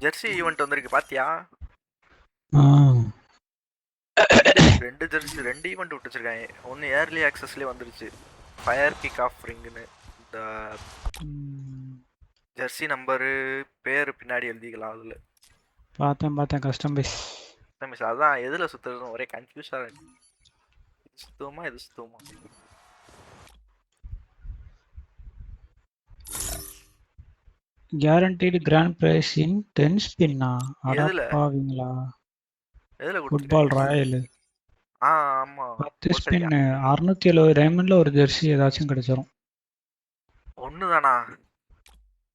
Jersey event வந்திருக்கு பாத்தியா? ஆ ரெண்டு ஜெர்சி 2 ஈவெண்ட் விட்டு வச்சிருக்காங்க. ஒன்னு ஏர்லி ஆக்சஸ்லயே வந்துருச்சு. ஃபயர் கிக் ஆஃப் ரிங்னு. இந்த ஜெர்சி நம்பரு பேர் பின்னாடி எழுதிக்கலாம் அதுல. பார்த்தேன் கஸ்டமைஸ். அதான் எதுல சுத்துறதுன்னு ஒரே கன்ஃபியூஸா இருக்கு. இது சுத்துவோமா? கேரண்டீடு கிராண்ட் பிரைஸ் இன் 10 ஸ்பின்னா? எதுல? அடப்பாவீங்களா. எதுல ஃபுட்பால் ராயல் ஆமா 10 ஸ்பின் 670 டைமண்ட்ல ஒரு ஜெர்சி ஏதாச்சும் கிடைச்சிரும். ஒண்ணுதானா?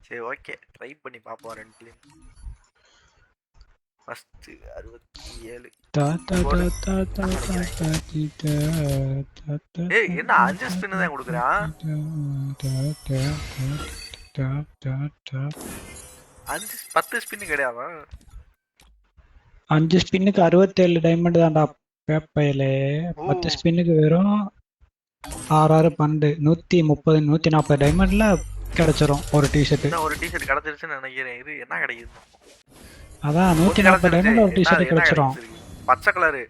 சரி ஓகே, ட்ரை பண்ணி பாப்போம் ரெண்டுலயும். ஃபர்ஸ்ட் 67. ஏய் என்ன 5 ஸ்பின் தான் கொடுக்குறான்? 10 ஸ்பின் கிடையாதா? 5 ஸ்பின்னுக்கு 67 டைமண்ட் தான்டா பேப்பையிலே. 10 ஸ்பின்னுக்கு வெறும் 6 12 130 140 டைமண்ட்ல கிடைச்சிரும் ஒரு டிஷர்ட். ஒரு டிஷர்ட் கிடைச்சிருச்சுன்னு நினைக்கிறேன். இது என்ன கிடைக்குது? அதான் 140 டைமண்ட்ல ஒரு டிஷர்ட் கிடைச்சிரும். பச்சை கலரு.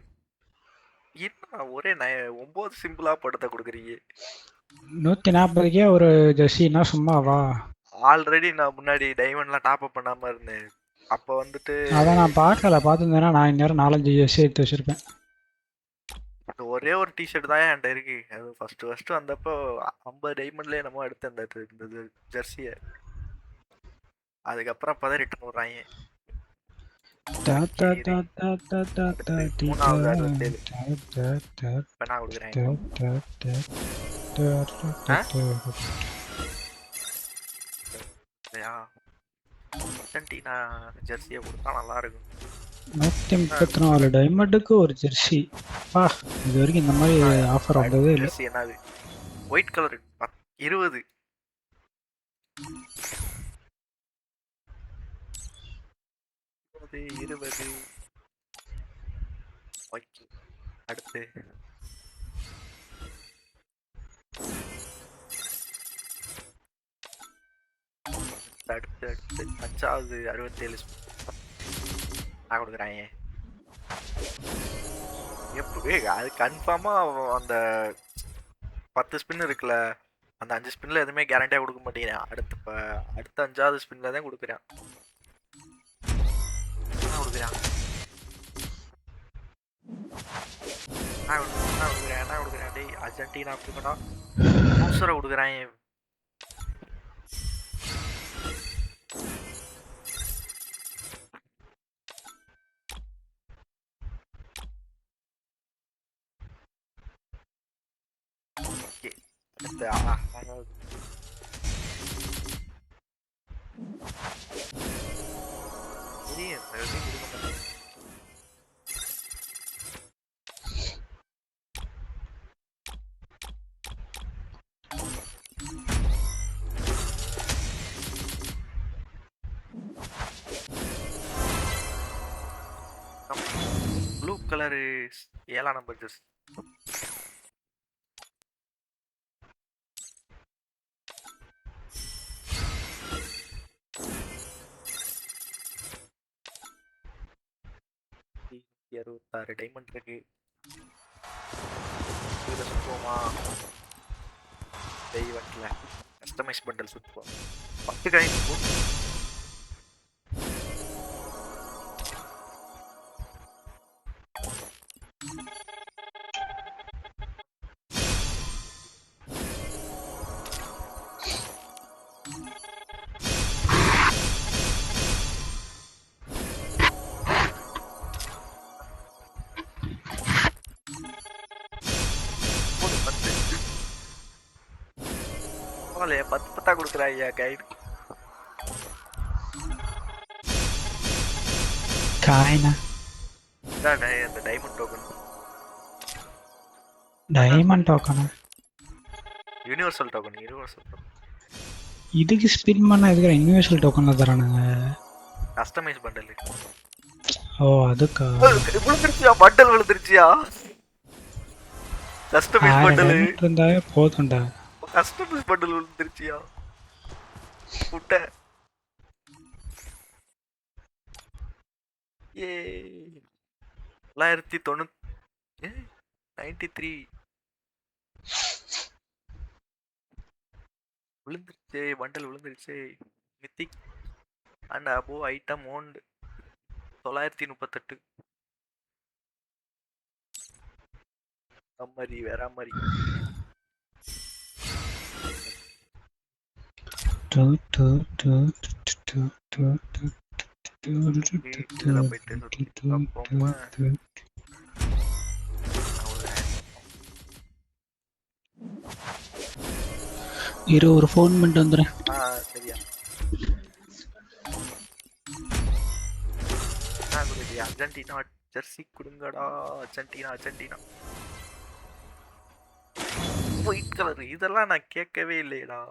என்ன ஒரே 9 சிம்பிளா படுத்த கொடுக்குறீங்க. 140க்கே ஒரு ஜெர்சினா சும்மாவா? ஆல்ரெடி நான் முன்னாடி டைமண்ட்லாம் டாப் அப் பண்ணாம இருந்தேன். அப்ப வந்துட்டு அதான் நான் பார்க்கல. பார்த்துருந்தேன்னா நான் இந்நேரம் 4-5 ஜெர்சி எடுத்து வச்சிருப்பேன். ஒரே ஒரு டிஷர்ட் தான் என்கிட்ட இருக்கு. அது ஃபர்ஸ்ட் வந்தப்போ 50 டைமண்ட்லயே நம்ம எடுத்து அந்த ஜெர்சிய. அதுக்கப்புறம் அப்பதான் ரிட்டர்ன் விடுறாங்க. ஜெர்சியை கொடுத்தா நல்லா இருக்கும். 134 டைமண்டுக்கு ஒரு ஜெர்சி. இது வரைக்கும் இந்த மாதிரி ஆஃபர் வந்ததே இல்லை. என்னது ஒயிட் கலர் 20. ஓகே, அடுத்து அடுத்து 5வது 67 நான் கொடுக்குறாங்க. அது கன்ஃபார்மா அந்த 10 ஸ்பின் இருக்குல்ல, அந்த 5 ஸ்பின்ல எதுவுமே கேரண்டியா கொடுக்க மாட்டேங்கிறேன். அடுத்த 5வது ஸ்பின்ல தான் கொடுக்குறேன். என்ன கொடுக்குறேன் டேய்? அர்ஜென்டினா கொடுக்கடா. மூசரை கொடுக்குறாங்க. ப்ளூ கலரு 7ஆம் நம்பர் ஜெர்சி. டைமண்ட் இருக்கு. இதுல சுத்துவோமா? ஈவெண்ட்ல கஸ்டமைஸ் பண்டல் சுத்துவோம். 10 காயின் பத்தா கொடுக்குறாங்க கைடு. காயினா அந்த டைமண்ட் டோக்கன். டைமண்ட் டோக்கனா? Universal token. இதுக்கு ஸ்பின் பண்ணா எதுக்கு யுனிவர்சல் டோக்கன்ல தரானுங்க? Customise bundle. ஓ அதுக்கா? விழுந்துருச்சியா? பண்டல் விழுந்துருச்சியா? கஸ்டமைஸ் பண்டல் இருந்தாவே போதும்டா. கஸ்டமைஸ் பண்டல் விழுந்துருச்சியா? புட்ட ஏ 990 93 விழுந்துருச்சே, பண்டல் விழுந்துருச்சே. மித்திக் அண்ட் அபோ ஐட்டம் ஓன்டு 938. அம்மரி வேற மாதிரி. இதுல போயிட்டு சுத்தி பார்ப்போமா? இரு ஒரு ஃபோன் பண்ணிட்டு வந்துடுறேன். சரியா. அர்ஜென்டினா ஜெர்சி கொடுங்கடா. Argentina white colour. இதெல்லாம் நான் கேட்கவே இல்லையடா.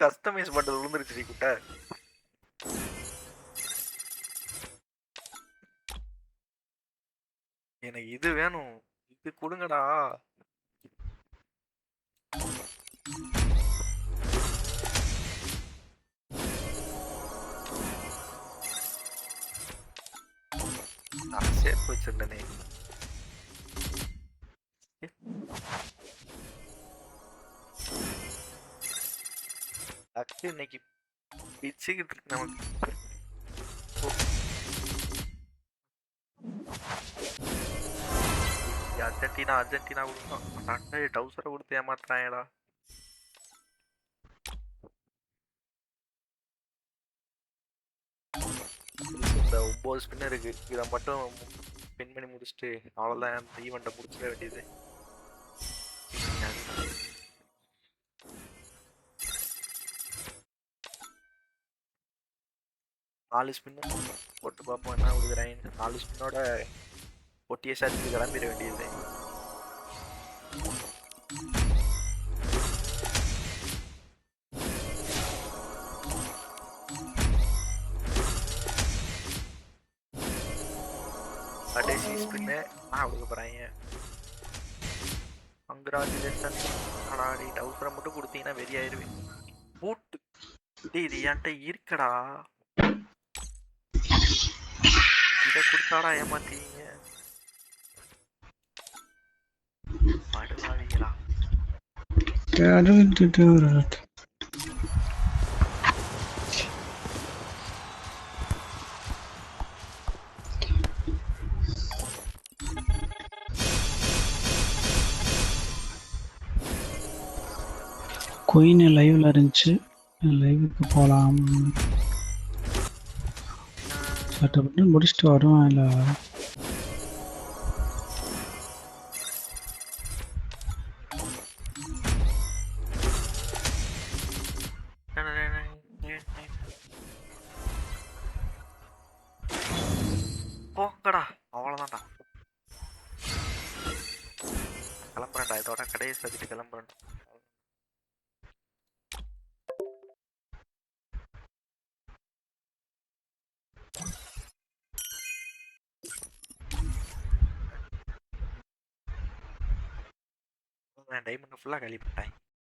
கஸ்டமைஸ் பண்றது விழுந்துருச்சு குட்ட. எனக்கு இது வேணும், இது கொடுங்கடா. சேர்த்து வச்சிருந்தனே. இன்னைக்கு பிச்சுக்கிட்டு இருக்கு நமக்கு. அர்ஜென்டினா கொடுத்தான். டவுசரை கொடுத்து ஏமாத்துறாங்கடா. இந்த 9 ஸ்பின் இருக்கு, இதை மட்டும் ஸ்பின் பண்ணி முடிச்சுட்டு அவ்வளோதான், அந்த ஈவெண்ட்டை முடிச்சிட வேண்டியது. 4 ஸ்பின்னு போட்டு பார்ப்போம் என்ன விடுக்கிறேன். 4 ஸ்பின்னோட பொட்டியை சாத்தி கிளம்பிட வேண்டியது. கடைசி ஸ்பின்னு நான் கொடுக்க போகிறேன். கங்க்ராச்சுலேஷன். அடாடி டவுசரை மட்டும் கொடுத்தீங்கன்னா வெறியாயிருவேன். பூட்டு இது என்கிட்ட இருக்கடா. இதை கொடுத்தாடா ஏமாத்தீங்க பாடுவாதீங்களா. குயின் லைவ்ல இருந்துச்சு, லைவுக்கு போகலாம். சட்டப்பட்டு முடிச்சுட்டு வருவான். இல்லை போங்கடா, அவ்வளோதான்டா. கிளம்புறேன்டா, இதோட கடையை சதிட்டு கிளம்புறேன். டைமண்ட் ஃபுல்லாக கழிப்பிட்டேன்.